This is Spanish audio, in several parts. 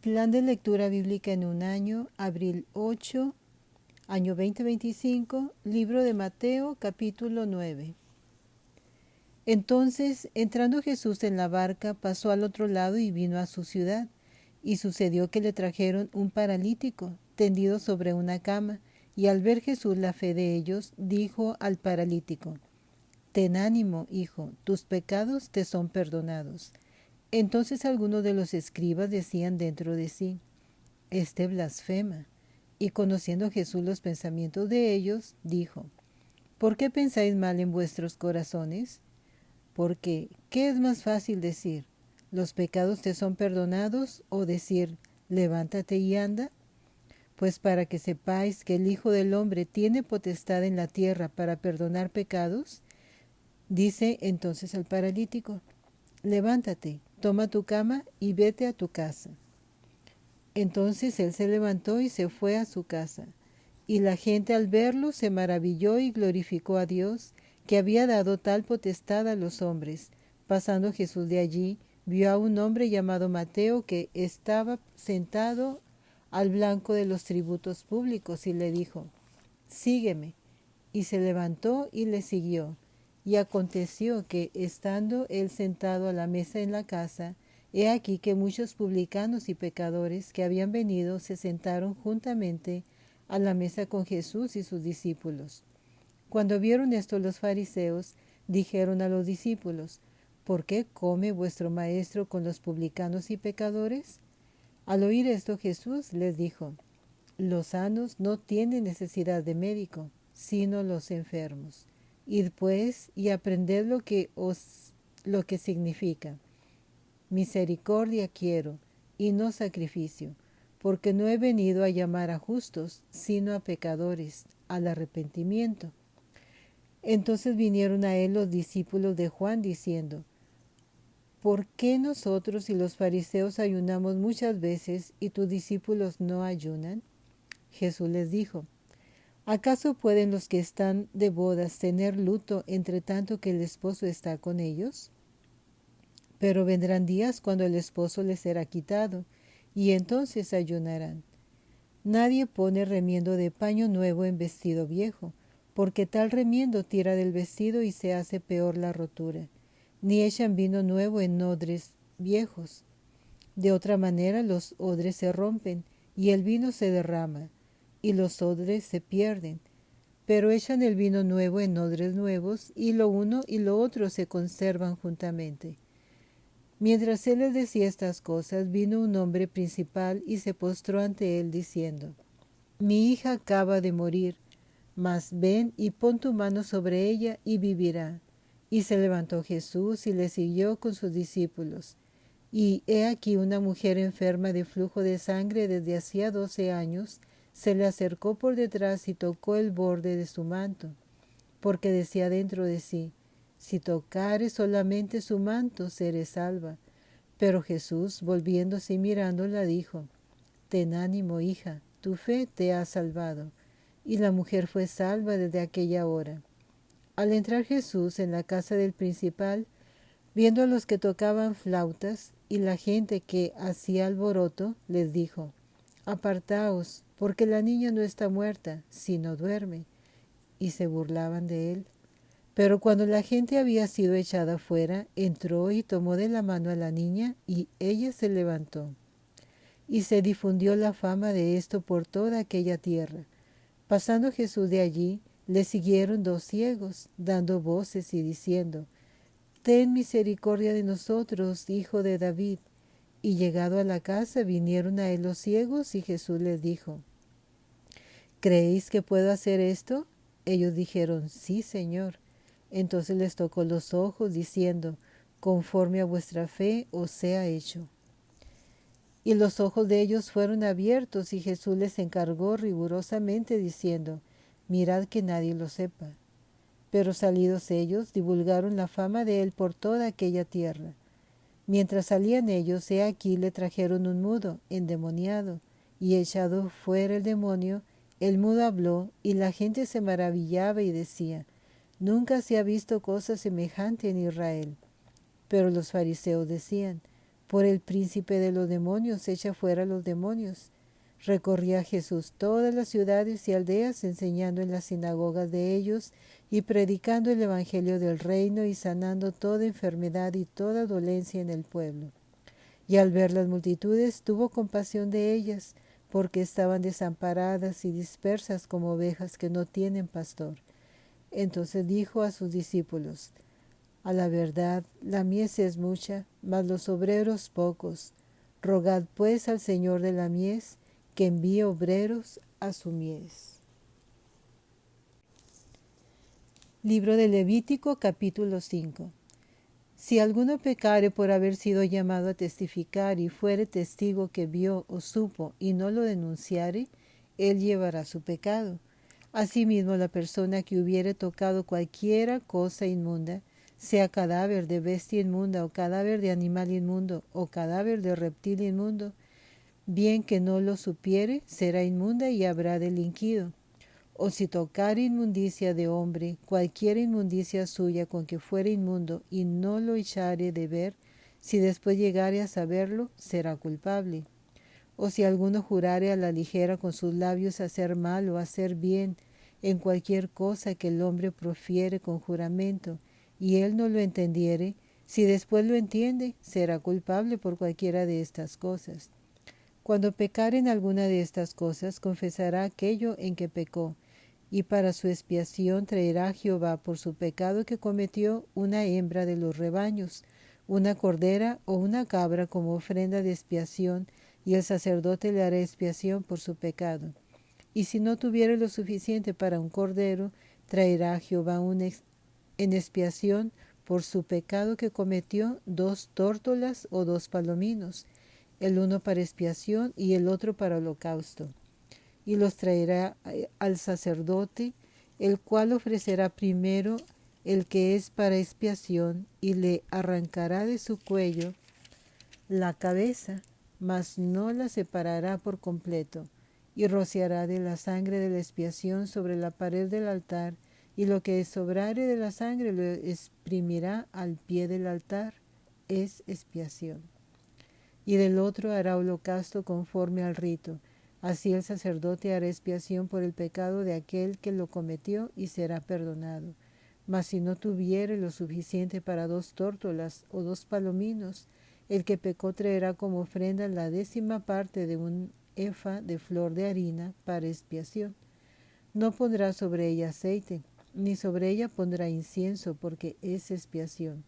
Plan de lectura bíblica en un año, abril 8, año 2025, libro de Mateo, capítulo 9. Entonces, entrando Jesús en la barca, pasó al otro lado y vino a su ciudad. Y sucedió que le trajeron un paralítico, tendido sobre una cama, y al ver Jesús la fe de ellos, dijo al paralítico: Ten ánimo, hijo, tus pecados te son perdonados. Entonces algunos de los escribas decían dentro de sí: Este blasfema. Y conociendo Jesús los pensamientos de ellos, dijo: ¿Por qué pensáis mal en vuestros corazones? Porque, ¿qué es más fácil decir? ¿Los pecados te son perdonados? ¿O decir, levántate y anda? Pues para que sepáis que el Hijo del Hombre tiene potestad en la tierra para perdonar pecados, dice entonces al paralítico: Levántate, toma tu cama y vete a tu casa. Entonces él se levantó y se fue a su casa. Y la gente al verlo se maravilló y glorificó a Dios, que había dado tal potestad a los hombres. Pasando Jesús de allí, vio a un hombre llamado Mateo que estaba sentado al blanco de los tributos públicos y le dijo: Sígueme. Y se levantó y le siguió. Y aconteció que, estando él sentado a la mesa en la casa, he aquí que muchos publicanos y pecadores que habían venido se sentaron juntamente a la mesa con Jesús y sus discípulos. Cuando vieron esto los fariseos, dijeron a los discípulos: ¿Por qué come vuestro maestro con los publicanos y pecadores? Al oír esto Jesús les dijo: Los sanos no tienen necesidad de médico, sino los enfermos. Id pues y aprended lo que significa: misericordia quiero, y no sacrificio, porque no he venido a llamar a justos, sino a pecadores, al arrepentimiento. Entonces vinieron a él los discípulos de Juan, diciendo: ¿Por qué nosotros y los fariseos ayunamos muchas veces, y tus discípulos no ayunan? Jesús les dijo: ¿Acaso pueden los que están de bodas tener luto entre tanto que el esposo está con ellos? Pero vendrán días cuando el esposo les será quitado, y entonces ayunarán. Nadie pone remiendo de paño nuevo en vestido viejo, porque tal remiendo tira del vestido y se hace peor la rotura. Ni echan vino nuevo en odres viejos. De otra manera los odres se rompen, y el vino se derrama, y los odres se pierden. Pero echan el vino nuevo en odres nuevos, y lo uno y lo otro se conservan juntamente. Mientras él les decía estas cosas, vino un hombre principal y se postró ante él, diciendo: Mi hija acaba de morir, mas ven y pon tu mano sobre ella y vivirá. Y se levantó Jesús y le siguió con sus discípulos. Y he aquí una mujer enferma de flujo de sangre desde hacía 12 años, se le acercó por detrás y tocó el borde de su manto, porque decía dentro de sí: Si tocare solamente su manto, seré salva. Pero Jesús, volviéndose y mirándola, dijo: Ten ánimo, hija, tu fe te ha salvado. Y la mujer fue salva desde aquella hora. Al entrar Jesús en la casa del principal, viendo a los que tocaban flautas y la gente que hacía alboroto, les dijo: Apartaos, porque la niña no está muerta, sino duerme. Y se burlaban de él. Pero cuando la gente había sido echada fuera, entró y tomó de la mano a la niña, y ella se levantó. Y se difundió la fama de esto por toda aquella tierra. Pasando Jesús de allí, le siguieron 2 ciegos, dando voces y diciendo: Ten misericordia de nosotros, hijo de David. Y llegado a la casa, vinieron a él los ciegos, y Jesús les dijo: ¿Creéis que puedo hacer esto? Ellos dijeron: Sí, Señor. Entonces les tocó los ojos, diciendo: Conforme a vuestra fe os sea hecho. Y los ojos de ellos fueron abiertos, y Jesús les encargó rigurosamente, diciendo: Mirad que nadie lo sepa. Pero salidos ellos, divulgaron la fama de él por toda aquella tierra. Mientras salían ellos, he aquí le trajeron un mudo, endemoniado, y echado fuera el demonio, el mudo habló, y la gente se maravillaba y decía: Nunca se ha visto cosa semejante en Israel. Pero los fariseos decían: Por el príncipe de los demonios echa fuera los demonios. Recorría Jesús todas las ciudades y aldeas, enseñando en las sinagogas de ellos y predicando el evangelio del reino y sanando toda enfermedad y toda dolencia en el pueblo. Y al ver las multitudes tuvo compasión de ellas, porque estaban desamparadas y dispersas como ovejas que no tienen pastor. Entonces dijo a sus discípulos: a la verdad, la mies es mucha, mas los obreros pocos. Rogad pues al Señor de la mies que envíe obreros a su mies. Libro de Levítico, capítulo 5. Si alguno pecare por haber sido llamado a testificar y fuere testigo que vio o supo y no lo denunciare, él llevará su pecado. Asimismo, la persona que hubiere tocado cualquiera cosa inmunda, sea cadáver de bestia inmunda o cadáver de animal inmundo o cadáver de reptil inmundo, bien que no lo supiere, será inmunda y habrá delinquido. O si tocare inmundicia de hombre, cualquier inmundicia suya con que fuere inmundo, y no lo echare de ver, si después llegare a saberlo, será culpable. O si alguno jurare a la ligera con sus labios hacer mal o hacer bien, en cualquier cosa que el hombre profiere con juramento, y él no lo entendiere, si después lo entiende, será culpable por cualquiera de estas cosas. Cuando pecare en alguna de estas cosas, confesará aquello en que pecó, y para su expiación traerá a Jehová por su pecado que cometió una hembra de los rebaños, una cordera o una cabra como ofrenda de expiación, y el sacerdote le hará expiación por su pecado. Y si no tuviere lo suficiente para un cordero, traerá a Jehová en expiación por su pecado que cometió 2 tórtolas o 2 palominos, el uno para expiación y el otro para holocausto. Y los traerá al sacerdote, el cual ofrecerá primero el que es para expiación, y le arrancará de su cuello la cabeza, mas no la separará por completo, y rociará de la sangre de la expiación sobre la pared del altar, y lo que sobrare de la sangre lo exprimirá al pie del altar, es expiación. Y del otro hará holocausto conforme al rito. Así el sacerdote hará expiación por el pecado de aquel que lo cometió y será perdonado. Mas si no tuviere lo suficiente para 2 tórtolas o 2 palominos, el que pecó traerá como ofrenda la 10ª parte de un efa de flor de harina para expiación. No pondrá sobre ella aceite, ni sobre ella pondrá incienso, porque es expiación.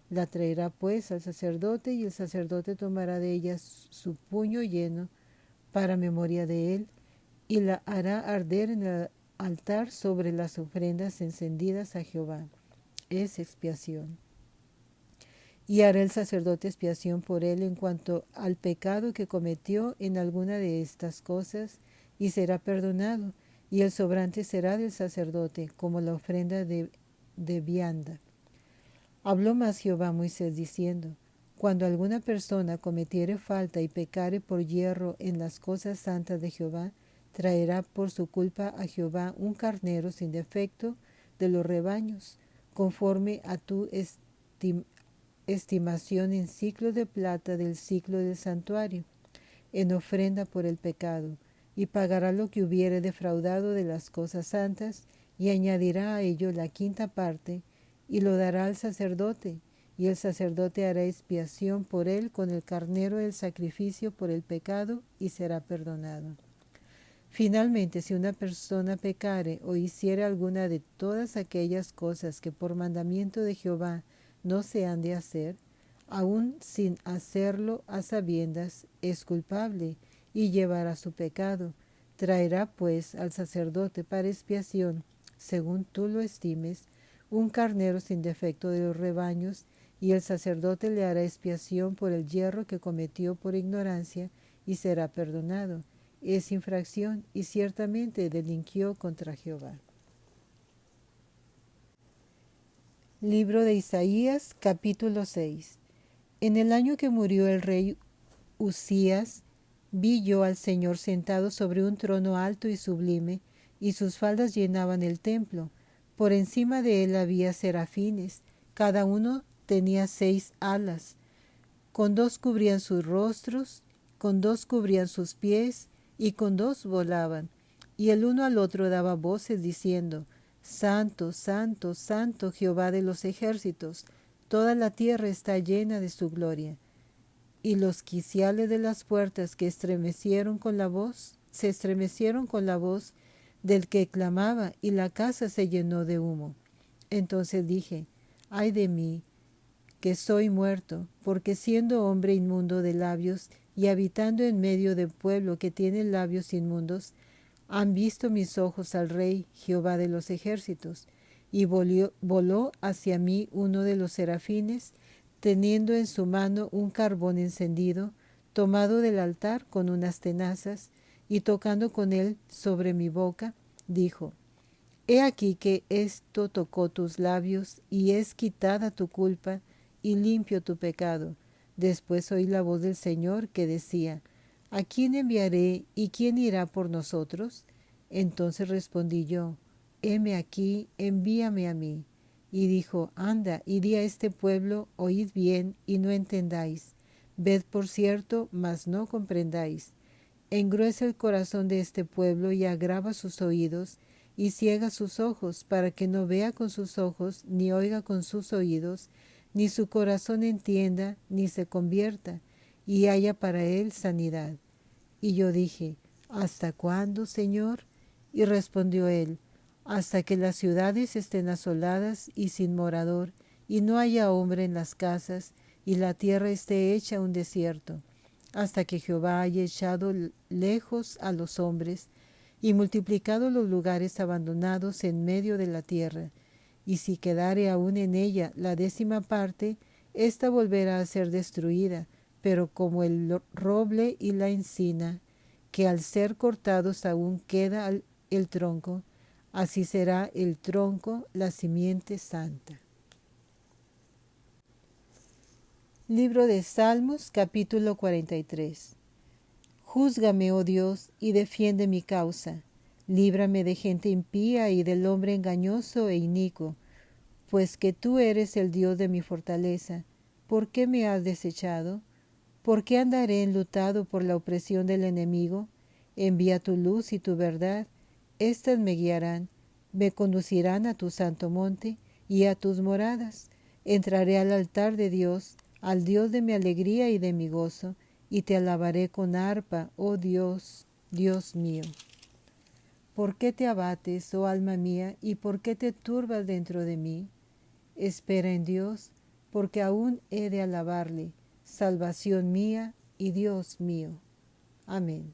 La traerá pues al sacerdote, y el sacerdote tomará de ella su puño lleno para memoria de él, y la hará arder en el altar sobre las ofrendas encendidas a Jehová. Es expiación. Y hará el sacerdote expiación por él en cuanto al pecado que cometió en alguna de estas cosas, y será perdonado, y el sobrante será del sacerdote, como la ofrenda de vianda. Habló más Jehová a Moisés diciendo: cuando alguna persona cometiere falta y pecare por yerro en las cosas santas de Jehová, traerá por su culpa a Jehová un carnero sin defecto de los rebaños, conforme a tu estimación en ciclos de plata del ciclo del santuario, en ofrenda por el pecado, y pagará lo que hubiere defraudado de las cosas santas, y añadirá a ello la 5ª parte, y lo dará al sacerdote, y el sacerdote hará expiación por él con el carnero del sacrificio por el pecado, y será perdonado. Finalmente, si una persona pecare o hiciere alguna de todas aquellas cosas que por mandamiento de Jehová no se han de hacer, aun sin hacerlo a sabiendas, es culpable y llevará su pecado. Traerá pues al sacerdote para expiación, según tú lo estimes, un carnero sin defecto de los rebaños, y el sacerdote le hará expiación por el yerro que cometió por ignorancia, y será perdonado. Es infracción, y ciertamente delinquió contra Jehová. Libro de Isaías, capítulo 6. En el año que murió el rey Uzías, vi yo al Señor sentado sobre un trono alto y sublime, y sus faldas llenaban el templo. Por encima de él había serafines, cada uno tenía 6 alas. Con 2 cubrían sus rostros, con 2 cubrían sus pies, y con 2 volaban. Y el uno al otro daba voces diciendo: Santo, Santo, Santo, Jehová de los ejércitos, toda la tierra está llena de su gloria. Y los quiciales de las puertas que se estremecieron con la voz del que clamaba, y la casa se llenó de humo. Entonces dije: ay de mí, que soy muerto, porque siendo hombre inmundo de labios y habitando en medio de pueblo que tiene labios inmundos, han visto mis ojos al Rey, Jehová de los ejércitos. Y voló hacia mí uno de los serafines, teniendo en su mano un carbón encendido, tomado del altar con unas tenazas, y tocando con él sobre mi boca, dijo: he aquí que esto tocó tus labios, y es quitada tu culpa, y limpio tu pecado. Después oí la voz del Señor que decía: ¿a quién enviaré, y quién irá por nosotros? Entonces respondí yo: heme aquí, envíame a mí. Y dijo: anda, y di a este pueblo: oíd bien, y no entendáis; ved por cierto, mas no comprendáis. Engruesa el corazón de este pueblo, y agrava sus oídos, y ciega sus ojos, para que no vea con sus ojos, ni oiga con sus oídos, ni su corazón entienda, ni se convierta, y haya para él sanidad. Y yo dije: ¿hasta cuándo, Señor? Y respondió él: hasta que las ciudades estén asoladas y sin morador, y no haya hombre en las casas, y la tierra esté hecha un desierto, hasta que Jehová haya echado lejos a los hombres, y multiplicado los lugares abandonados en medio de la tierra. Y si quedare aún en ella la 10ª parte, ésta volverá a ser destruida, pero como el roble y la encina, que al ser cortados aún queda el tronco, así será el tronco, la simiente santa. Libro de Salmos, capítulo 43. Júzgame, oh Dios, y defiende mi causa. Líbrame de gente impía y del hombre engañoso e inicuo, pues que tú eres el Dios de mi fortaleza. ¿Por qué me has desechado? ¿Por qué andaré enlutado por la opresión del enemigo? Envía tu luz y tu verdad, éstas me guiarán, me conducirán a tu santo monte y a tus moradas. Entraré al altar de Dios, al Dios de mi alegría y de mi gozo, y te alabaré con arpa, oh Dios, Dios mío. ¿Por qué te abates, oh alma mía, y por qué te turbas dentro de mí? Espera en Dios, porque aún he de alabarle, salvación mía y Dios mío. Amén.